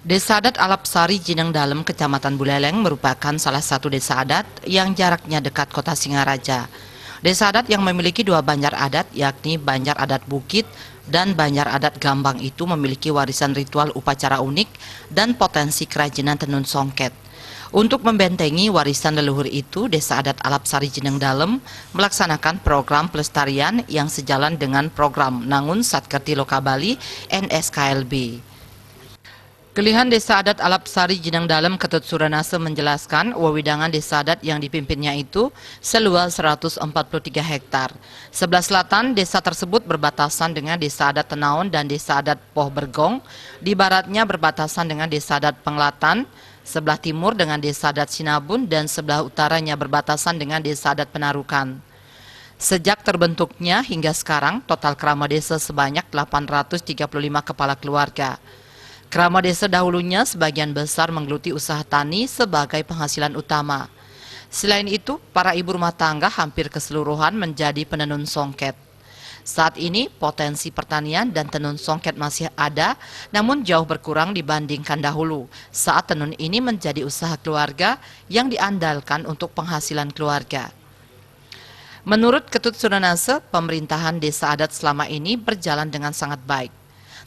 Desa adat Alapsari Jineng Dalem, Kecamatan Buleleng merupakan salah satu desa adat yang jaraknya dekat kota Singaraja. Desa adat yang memiliki dua banjar adat, yakni Banjar Adat Bukit dan Banjar Adat Gambang itu memiliki warisan ritual upacara unik dan potensi kerajinan tenun songket. Untuk membentengi warisan leluhur itu, Desa Adat Alapsari Jineng Dalem melaksanakan program pelestarian yang sejalan dengan program Nangun Satkerti Loka Bali NSKLB. Kelihan Desa Adat Alapsari Jineng Dalem Ketut Suranase menjelaskan wewidangan desa adat yang dipimpinnya itu seluas 143 hektar. Sebelah selatan desa tersebut berbatasan dengan Desa Adat Tenaon dan Desa Adat Poh Bergong. Di baratnya berbatasan dengan Desa Adat Penglatan, sebelah timur dengan Desa Adat Sinabun, dan sebelah utaranya berbatasan dengan Desa Adat Penarukan. Sejak terbentuknya hingga sekarang, total kerama desa sebanyak 835 kepala keluarga. Kerama desa dahulunya sebagian besar menggeluti usaha tani sebagai penghasilan utama. Selain itu, para ibu rumah tangga hampir keseluruhan menjadi penenun songket. Saat ini, potensi pertanian dan tenun songket masih ada, namun jauh berkurang dibandingkan dahulu, saat tenun ini menjadi usaha keluarga yang diandalkan untuk penghasilan keluarga. Menurut Ketut Suranase, pemerintahan desa adat selama ini berjalan dengan sangat baik.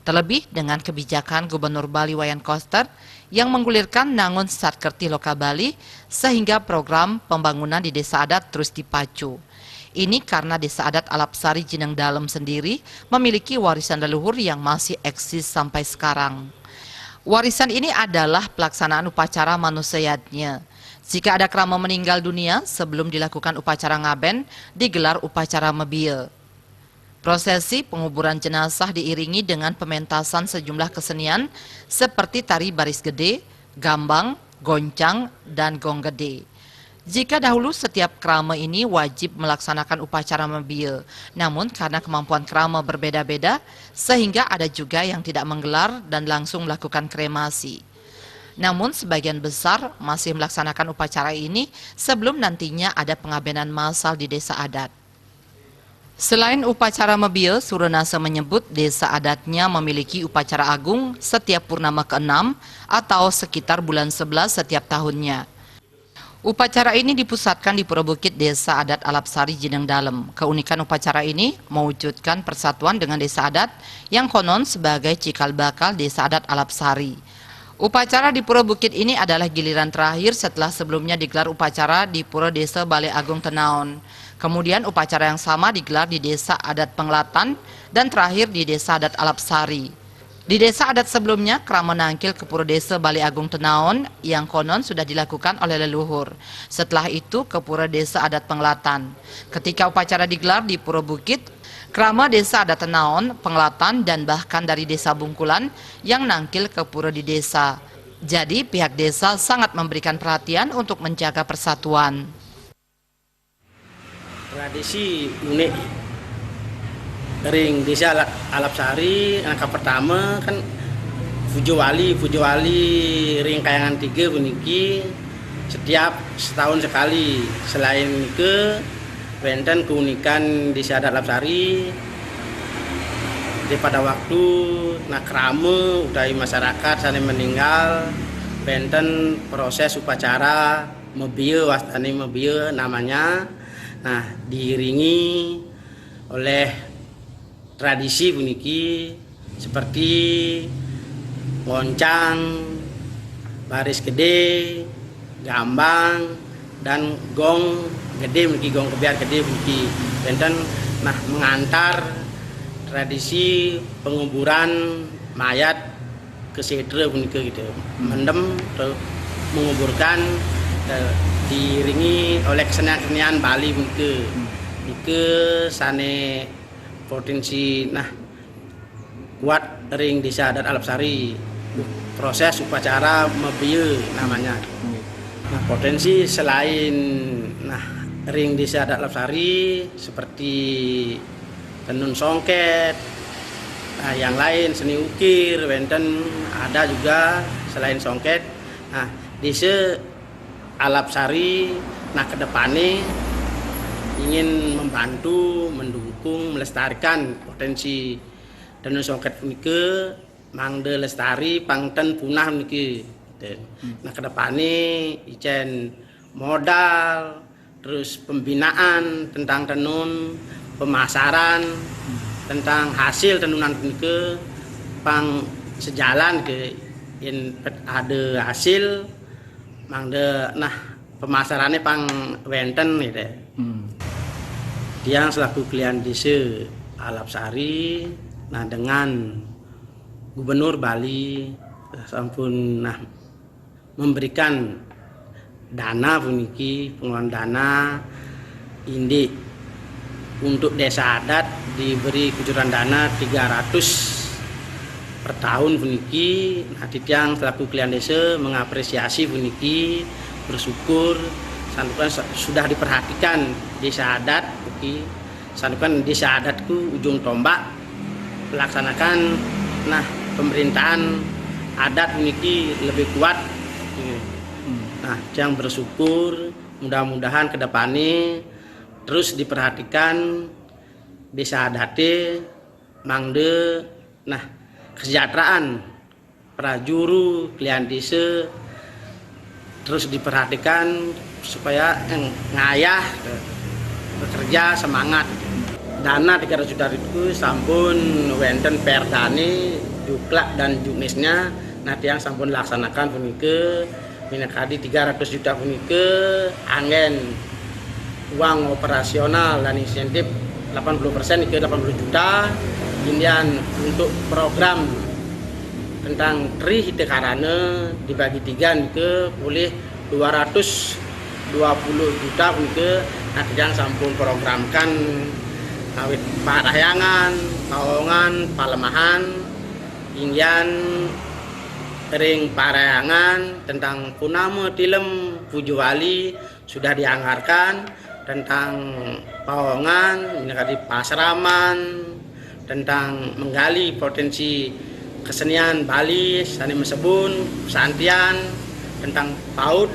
Terlebih dengan kebijakan Gubernur Bali Wayan Koster yang menggulirkan Nangun Satkerti Loka Bali sehingga program pembangunan di desa adat terus dipacu. Ini karena Desa Adat Alapsari Jineng Dalem sendiri memiliki warisan leluhur yang masih eksis sampai sekarang. Warisan ini adalah pelaksanaan upacara manusiatnya. Jika ada kerama meninggal dunia, sebelum dilakukan upacara ngaben, digelar upacara mebiel. Prosesi penguburan jenazah diiringi dengan pementasan sejumlah kesenian seperti tari baris gede, gambang, goncang, dan gong gede. Jika dahulu setiap kerama ini wajib melaksanakan upacara mebiel, namun karena kemampuan kerama berbeda-beda, sehingga ada juga yang tidak menggelar dan langsung melakukan kremasi. Namun sebagian besar masih melaksanakan upacara ini sebelum nantinya ada pengabenan massal di desa adat. Selain upacara mebiel, Suranase menyebut desa adatnya memiliki upacara agung setiap purnama ke-6 atau sekitar bulan 11 setiap tahunnya. Upacara ini dipusatkan di Pura Bukit Desa Adat Alapsari Jineng Dalem. Keunikan upacara ini mewujudkan persatuan dengan desa adat yang konon sebagai cikal bakal Desa Adat Alapsari. Upacara di Pura Bukit ini adalah giliran terakhir setelah sebelumnya digelar upacara di Pura Desa Balai Agung Tenaon. Kemudian upacara yang sama digelar di Desa Adat Penglatan dan terakhir di Desa Adat Alapsari. Di desa adat sebelumnya, kerama nangkil ke Pura Desa Balai Agung Tenaon yang konon sudah dilakukan oleh leluhur. Setelah itu ke Pura Desa Adat Penglatan. Ketika upacara digelar di Pura Bukit, kerama Desa Adat Tenaon, Penglatan, dan bahkan dari Desa Bungkulan yang nangkil ke pura di desa. Jadi pihak desa sangat memberikan perhatian untuk menjaga persatuan. Tradisi unik ring Desa Alapsari, angka pertama kan Pujo Wali ring Kayangan 3 puniki setiap setahun sekali. Selain itu benten keunikan Desa Adat Alapsari pada waktu nakrame udai masyarakat sana meninggal, benten proses upacara mebieu, wastani mebieu namanya. Nah, diiringi oleh tradisi puniki seperti goncang, baris gede, gambang, dan gong gede puniki, gong kebiar gede puniki. Benten nah mengantar tradisi penguburan mayat ke sedre puniki gitu. Mendem menguburkan diiringi oleh kesenian-kesenian Bali ke sane potensi nah kuat ring Desa Adat Alapsari proses upacara mebieu namanya. Nah, potensi selain ring Desa Adat Alapsari seperti tenun songket, yang lain seni ukir, wenten ada juga selain songket. Nah, Desa Alapsari ke depannya ingin membantu, mendukung, melestarikan potensi tenun songket ini mangde lestari pangten punah niki. Nah kedepannya icen modal, terus pembinaan tentang tenun, pemasaran tentang hasil tenunan niki pang sejalan ke ada hasil mangde nah pemasarannya pang wenten gitu. Tiang selaku klien desa Alapsari, nah dengan Gubernur Bali sampun nah memberikan dana puniki pengelolaan dana indi untuk desa adat diberi kucuran dana 300 per tahun puniki. Nah tiang selaku klien desa mengapresiasi puniki, bersyukur santukan sudah diperhatikan desa adat puniki. Santukan desa adatku ujung tombak melaksanakan nah pemerintahan adat puniki lebih kuat. Nah yang bersyukur mudah-mudahan ke depannya terus diperhatikan desa adate mangde nah kesejahteraan prajuru klien desa terus diperhatikan supaya ngayah bekerja semangat. Dana 300 juta itu sampun wenten perdane juklak dan juknisnya nah tiang sampun laksanakan punike minakadi 300 juta punike angin uang operasional dan insentif 80% ke 80 juta kemudian untuk program tentang tri hitekarana dibagi 3 ke boleh 220 juta punike nah tiang sampun programkan awit parahyangan, paongan, palemahan, ingyan ring parahyangan tentang punama tilem Pujuwali sudah dianggarkan tentang paongan, minakadi pasraman, tentang menggali potensi kesenian Bali, sani mesebun, santian, tentang paud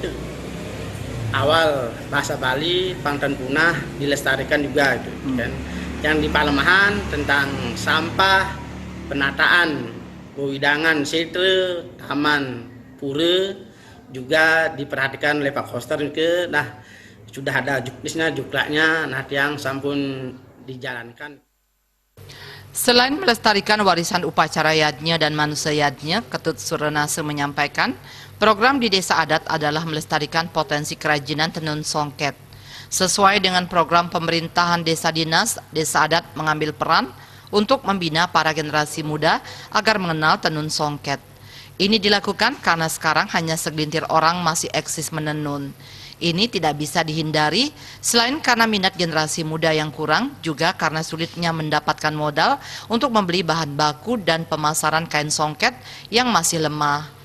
awal bahasa Bali, pangtan punah dilestarikan juga itu kan. Yang di Palemahan tentang sampah, penataan, wewidangan setre, taman pura juga diperhatikan oleh Pak Koster ke. Nah sudah ada juknisnya, juklaknya, nah yang sampun dijalankan. Selain melestarikan warisan upacara yadnya dan manusia yadnya, Ketut Surenase menyampaikan program di desa adat adalah melestarikan potensi kerajinan tenun songket. Sesuai dengan program pemerintahan desa dinas, desa adat mengambil peran untuk membina para generasi muda agar mengenal tenun songket. Ini dilakukan karena sekarang hanya segelintir orang masih eksis menenun. Ini tidak bisa dihindari, selain karena minat generasi muda yang kurang, juga karena sulitnya mendapatkan modal untuk membeli bahan baku dan pemasaran kain songket yang masih lemah.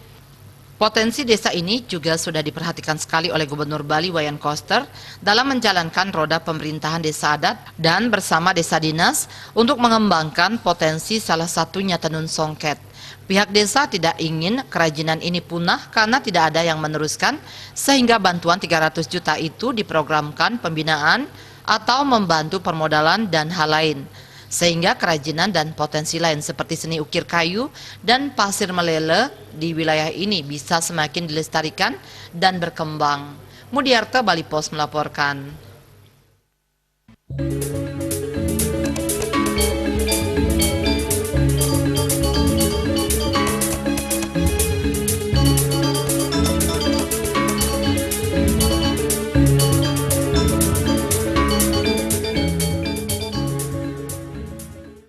Potensi desa ini juga sudah diperhatikan sekali oleh Gubernur Bali Wayan Koster dalam menjalankan roda pemerintahan desa adat dan bersama desa dinas untuk mengembangkan potensi salah satunya tenun songket. Pihak desa tidak ingin kerajinan ini punah karena tidak ada yang meneruskan, sehingga bantuan 300 juta itu diprogramkan pembinaan atau membantu permodalan dan hal lain. Sehingga kerajinan dan potensi lain seperti seni ukir kayu dan pasir melele di wilayah ini bisa semakin dilestarikan dan berkembang. Mudiarto, Bali Pos melaporkan.